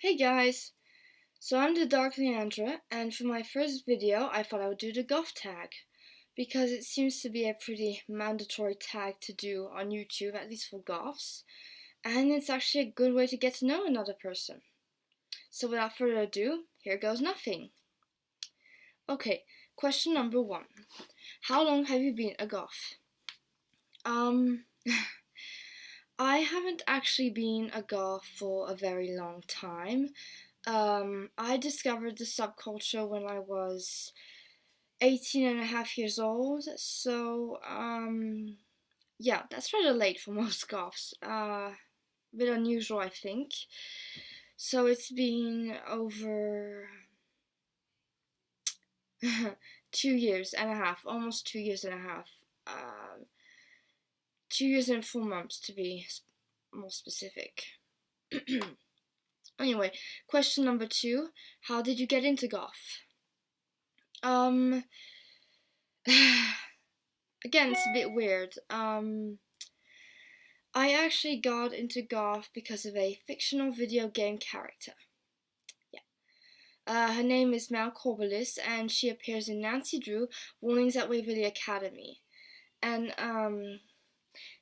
Hey guys! So I'm the Dark Leandra, and for my first video I thought I would do the Goth Tag, because it seems to be a pretty mandatory tag to do on YouTube, at least for Goths, and it's actually a good way to get to know another person. So without further ado, here goes nothing. Okay, question number 1. How long have you been a Goth? Um, I haven't actually been a Goth for a very long time. I discovered the subculture when I was 18 and a half years old, so, yeah, that's rather late for most goths. A bit unusual, I think. So it's been over 2 years and a half, almost 2 years and a half. 2 years and 4 months to be more specific. Anyway, question number 2. How did you get into goth? Um, Again, it's a bit weird. I actually got into goth because of a fictional video game character. Yeah. Her name is Mal Corbelis, and she appears in Nancy Drew, Warnings at Waverly Academy. And,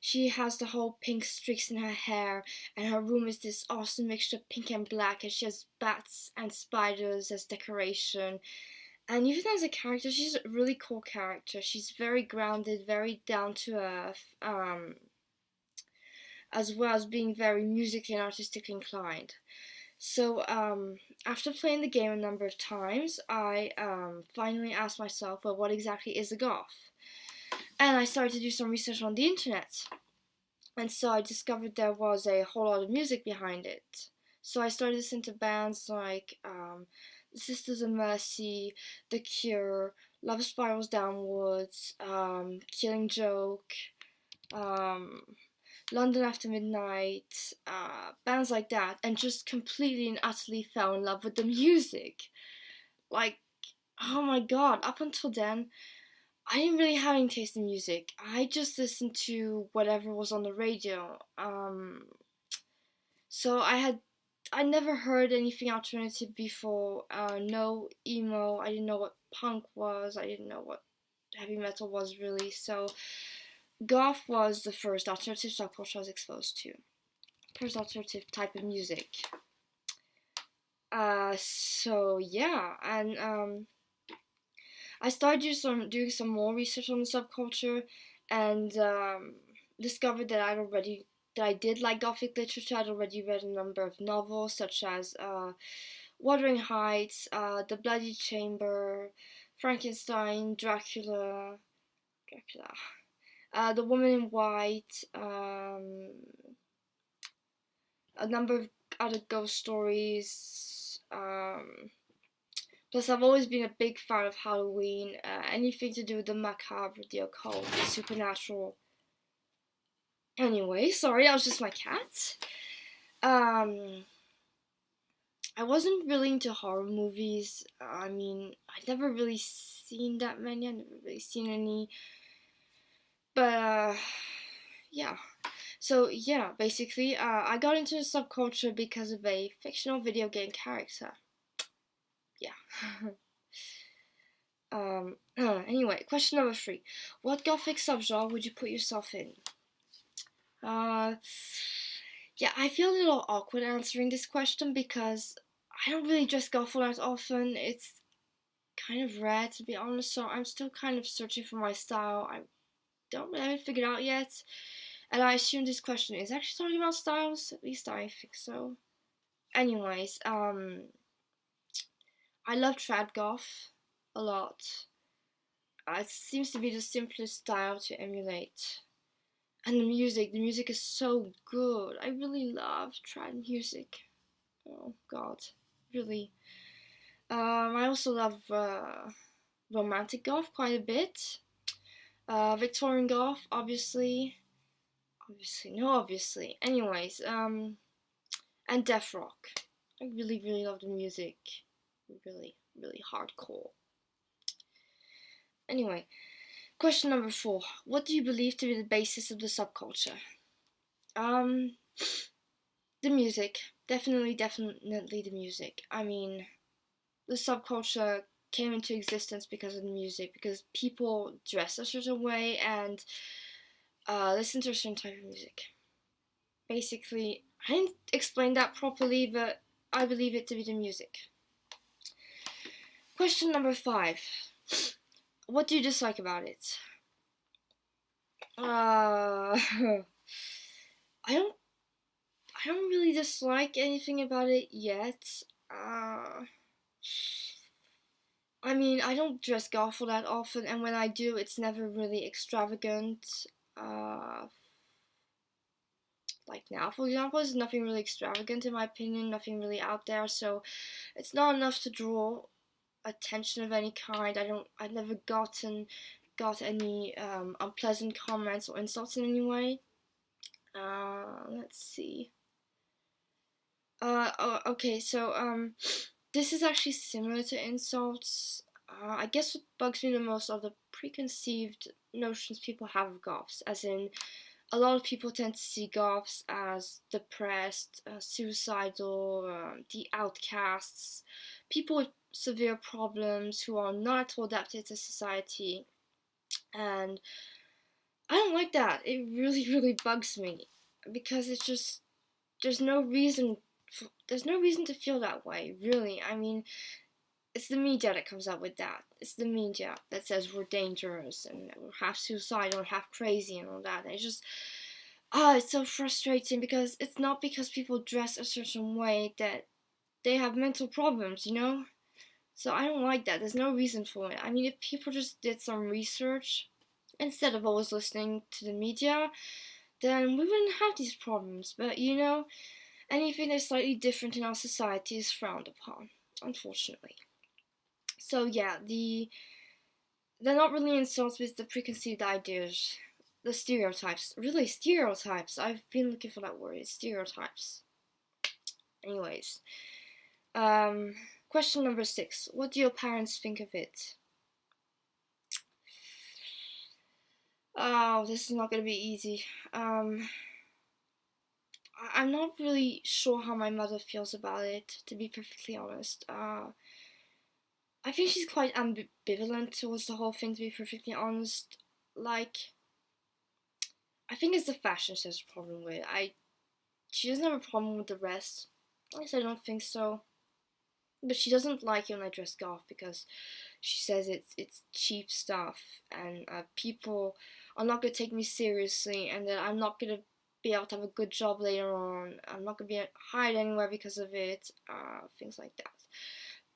she has the whole pink streaks in her hair, and her room is this awesome mixture of pink and black, and she has bats and spiders as decoration. And even as a character, she's a really cool character. She's very grounded, very down to earth, as well as being very musically and artistically inclined. So, after playing the game a number of times, I finally asked myself, well, what exactly is a goth? And I started to do some research on the internet. And so I discovered there was a whole lot of music behind it. So I started listening to bands like the Sisters of Mercy, The Cure, Love Spirals Downwards, Killing Joke, London After Midnight, bands like that, and just completely and utterly fell in love with the music. Like, oh my god, up until then, I didn't really have any taste in music. I just listened to whatever was on the radio. So I never heard anything alternative before. No emo. I didn't know what punk was. I didn't know what heavy metal was really. So goth was the first alternative subculture I was exposed to. First alternative type of music. So yeah, and I started doing some more research on the subculture, and discovered that I did like gothic literature. I'd already read a number of novels such as Wuthering Heights, The Bloody Chamber, Frankenstein, Dracula, The Woman in White, a number of other ghost stories. Plus, I've always been a big fan of Halloween. Anything to do with the macabre, the occult, the supernatural. Anyway, sorry, that was just my cat. I wasn't really into horror movies. I mean, I'd never really seen that many. I've never really seen any. But, yeah. So, yeah, basically, I got into the subculture because of a fictional video game character. Yeah. Anyway, question number 3. What gothic subgenre would you put yourself in? Yeah, I feel a little awkward answering this question because I don't really dress goth that often. It's kind of rare, to be honest, so I'm still kind of searching for my style. I haven't figured out yet. And I assume this question is actually talking about styles. At least I think so. Anyways, I love trad goth a lot. It seems to be the simplest style to emulate. And the music is so good. I really love trad music. Oh god, really. I also love romantic goth quite a bit. Victorian goth, obviously. Obviously. Anyways, and death rock. I really, really love the music. Really, really hardcore. Anyway, question number 4. What do you believe to be the basis of the subculture? The music. Definitely the music. I mean, the subculture came into existence because of the music, because people dress a certain way and listen to a certain type of music. Basically, I didn't explain that properly, but I believe it to be the music. Question number 5. What do you dislike about it? I don't I don't really dislike anything about it yet. Uh, I mean, I don't dress goth that often, and when I do, it's never really extravagant. Uh, like now, for example, there's nothing really extravagant in my opinion, nothing really out there, so it's not enough to draw attention of any kind. I've never got any unpleasant comments or insults in any way. Let's see. Okay, so this is actually similar to insults. I guess what bugs me the most are the preconceived notions people have of goths, as in a lot of people tend to see goths as depressed, suicidal, the outcasts, people with severe problems who are not at all adapted to society, and I don't like that. It really, really bugs me because it's just there's no reason there's no reason to feel that way, really. I mean, it's the media that comes up with that. It's the media that says we're dangerous and we're half suicidal and half crazy and all that. And it's just, it's so frustrating because it's not because people dress a certain way that they have mental problems, you know? So I don't like that. There's no reason for it. I mean, if people just did some research instead of always listening to the media, then we wouldn't have these problems. But you know, anything that's slightly different in our society is frowned upon, unfortunately. So yeah, they're not really insults with the preconceived ideas, the stereotypes. Really, stereotypes. I've been looking for that word. Stereotypes. Anyways, um, question number 6. What do your parents think of it? Oh, this is not gonna be easy. I'm not really sure how my mother feels about it, to be perfectly honest. I think she's quite ambivalent towards the whole thing, to be perfectly honest. Like, I think it's the fashion she has a problem with. She doesn't have a problem with the rest. At least I don't think so. But she doesn't like it when I dress goth because she says it's cheap stuff and people are not gonna take me seriously, and that I'm not gonna be able to have a good job later on. I'm not gonna be hired anywhere because of it. Things like that.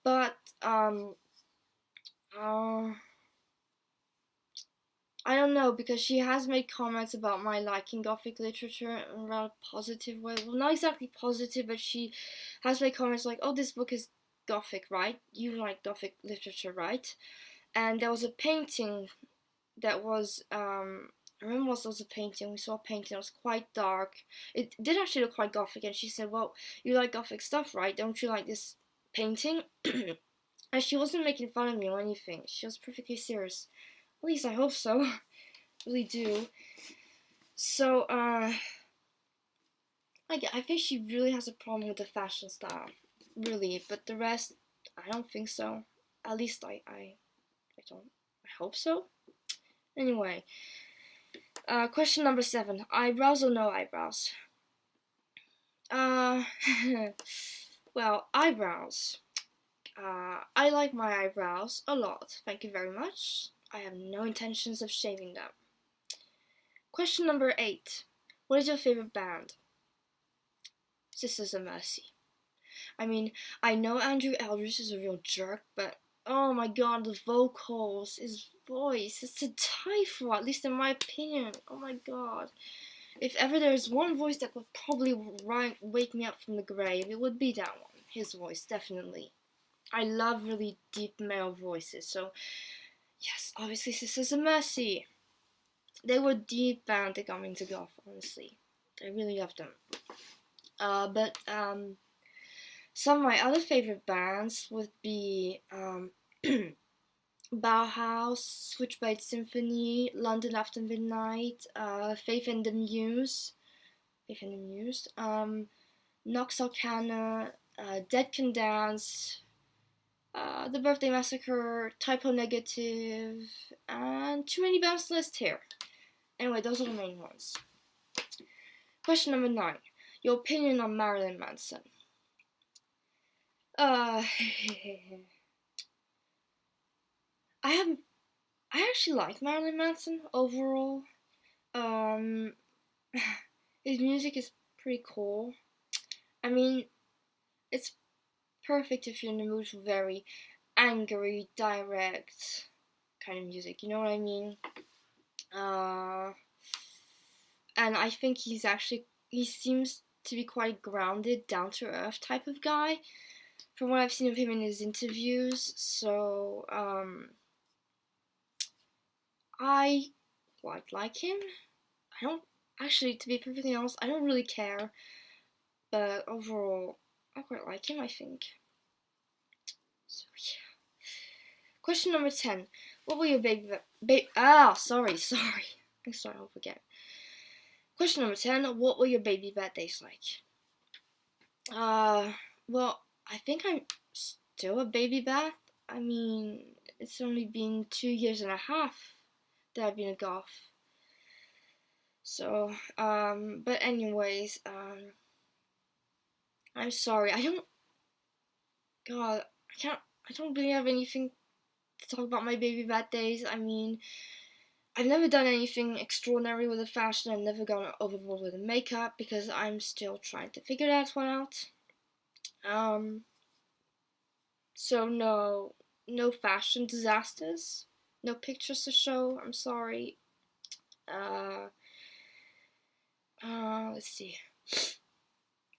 But uh, I don't know, because she has made comments about my liking Gothic literature in a rather positive way. Well, not exactly positive, but she has made comments like, "Oh, this book is Gothic, right? You like Gothic literature, right?" And there was a painting that was I remember there was a painting. We saw a painting that was quite dark. It did actually look quite Gothic, and she said, "Well, you like Gothic stuff, right? Don't you like this painting?" And she wasn't making fun of me or anything. She was perfectly serious. At least I hope so. Really do. So, I think she really has a problem with the fashion style. Really. But the rest, I don't think so. At least I don't. I hope so. Anyway, question number 7. Eyebrows or no eyebrows? Uh, well, eyebrows. I like my eyebrows a lot. Thank you very much. I have no intentions of shaving them. Question number 8. What is your favorite band? Sisters of Mercy. I mean, I know Andrew Eldridge is a real jerk, but oh my god, the vocals, his voice, it's to die for, at least in my opinion. Oh my god. If ever there's one voice that would probably wake me up from the grave, it would be that one. His voice, definitely. I love really deep male voices, so yes, obviously Sisters of Mercy. They were the band that got me into goth, honestly. I really loved them. But some of my other favorite bands would be Bauhaus, Switchblade Symphony, London After Midnight, Faith and the Muse. Faith and the Muse. Nox Arcana, Dead Can Dance, The Birthday Massacre, Typo Negative, and too many bands to list here. Anyway, those are the main ones. Question number 9. Your opinion on Marilyn Manson. I actually like Marilyn Manson overall. His music is pretty cool. I mean, it's perfect if you're in the mood for very angry, direct kind of music. You know what I mean? And I think he seems to be quite grounded, down to earth type of guy, from what I've seen of him in his interviews. So I quite like him. I don't actually, to be perfectly honest, I don't really care, but overall, I quite like him, I think. So yeah. Question number 10. What will your sorry. I'm sorry, I'll forget. Question number 10. What were your baby birthdays like? Well, I think I'm still a baby bat. I mean, it's only been 2 years and a half that I've been a goth. So, but anyways, I'm sorry. I don't really have anything to talk about my baby bat days. I mean, I've never done anything extraordinary with the fashion. I've never gone overboard with the makeup because I'm still trying to figure that one out. So no fashion disasters, no pictures to show. I'm sorry. Let's see.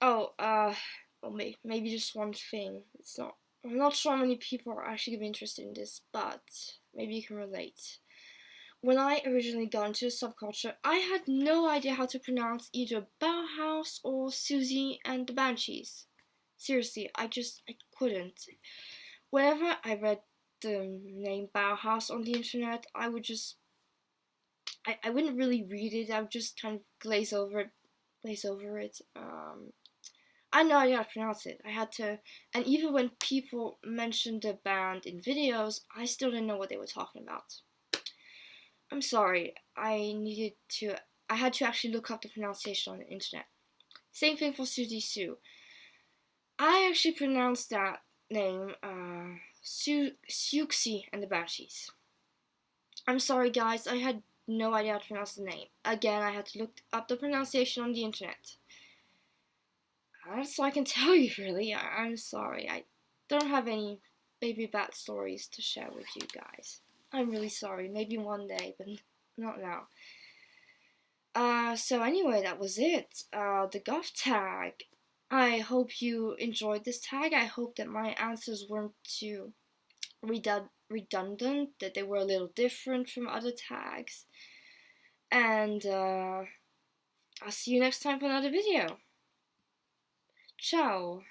Oh, well, maybe just one thing. I'm not sure how many people are actually going to be interested in this, but maybe you can relate. When I originally got into the subculture, I had no idea how to pronounce either Bauhaus or Susie and the Banshees. Seriously, I couldn't. Whenever I read the name Bauhaus on the internet, I wouldn't really read it. I would just kind of glaze over it. I had no idea how to pronounce it. I had to, and even when people mentioned the band in videos, I still didn't know what they were talking about. I'm sorry. I had to actually look up the pronunciation on the internet. Same thing for Suzy Sue. I actually pronounced that name, Siouxsie and the Banshees. I'm sorry, guys. I had no idea how to pronounce the name. Again, I had to look up the pronunciation on the internet. That's all I can tell you, really. I'm sorry. I don't have any baby bat stories to share with you guys. I'm really sorry. Maybe one day, but not now. So anyway, that was it. The Goth Tag. I hope you enjoyed this tag. I hope that my answers weren't too redundant, that they were a little different from other tags. And I'll see you next time for another video. Ciao!